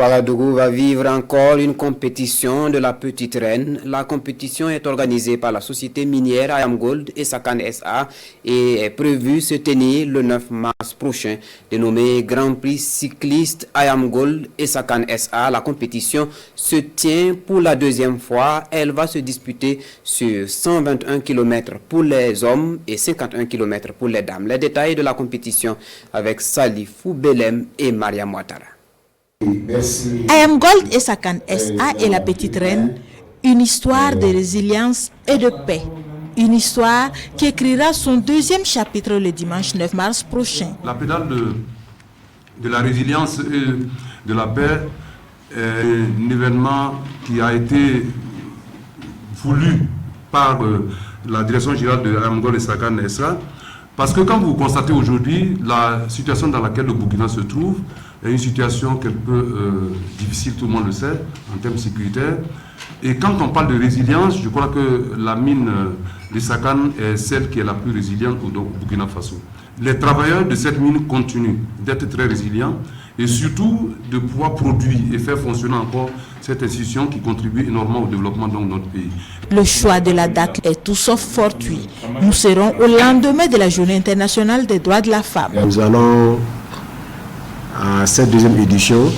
Ouagadougou va vivre encore une compétition de la Petite Reine. La compétition est organisée par la société minière Ayam Gold et Sakan SA et est prévue se tenir le 9 mars prochain. Dénommée Grand Prix cycliste Ayam Gold et Sakan SA, la compétition se tient pour la deuxième fois. Elle va se disputer sur 121 km pour les hommes et 51 km pour les dames. Les détails de la compétition avec Salifou Belem et Mariam Ouattara. Ayam Gold et Sakan SA et la Petite Reine, une histoire de résilience et de paix. Une histoire qui écrira son deuxième chapitre le dimanche 9 mars prochain. La pédale de la résilience et de la paix est un événement qui a été voulu par la direction générale de Ayam Gold et Sakan SA. Parce que quand vous constatez aujourd'hui la situation dans laquelle le Burkina se trouve, est une situation quelque peu difficile, tout le monde le sait, en termes sécuritaires. Et quand on parle de résilience, je crois que la mine de Sakan est celle qui est la plus résiliente au Burkina Faso. Les travailleurs de cette mine continuent d'être très résilients et surtout de pouvoir produire et faire fonctionner encore cette institution qui contribue énormément au développement de notre pays. Le choix de la date est tout sauf fortuit. Nous serons au lendemain de la Journée internationale des droits de la femme. Nous allons à cette deuxième édition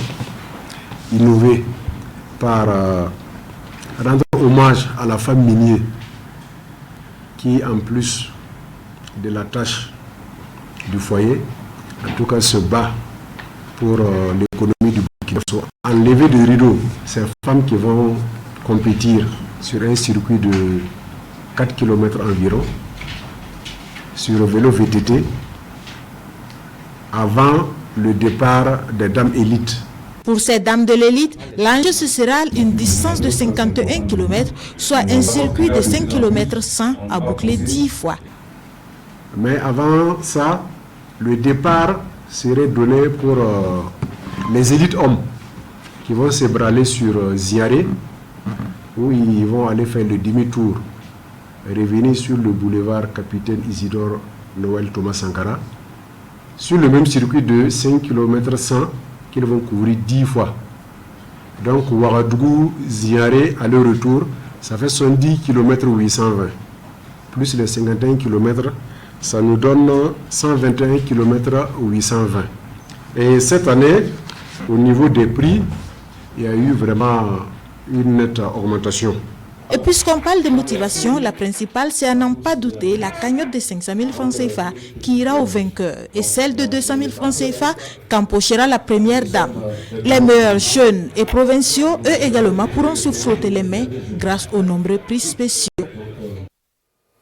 innover par rendre hommage à la femme minière qui, en plus de la tâche du foyer, en tout cas se bat pour l'économie du Burkina Faso. Enlever de rideau ces femmes qui vont compétir sur un circuit de 4 km environ, sur le vélo VTT, avant le départ des dames élites. Pour ces dames de l'élite, l'enjeu ce sera une distance de 51 km, soit un circuit de 5 km 100 à boucler 10 fois. Mais avant ça, le départ serait donné pour les élites hommes qui vont se braler sur Ziaré, où ils vont aller faire le demi-tour, revenir sur le boulevard Capitaine Isidore Noël Thomas Sankara, sur le même circuit de 5 km 100 qu'ils vont couvrir 10 fois. Donc Ouagadougou, Ziaré, aller-retour, ça fait 70 km 820. Plus les 51 km, ça nous donne 121 km 820. Et cette année, au niveau des prix, il y a eu vraiment une nette augmentation. Et puisqu'on parle de motivation, la principale, c'est à n'en pas douter la cagnotte de 500 000 francs CFA qui ira au vainqueur et celle de 200 000 francs CFA qu'empochera la première dame. Les meilleurs jeunes et provinciaux, eux également, pourront se frotter les mains grâce aux nombreux prix spéciaux.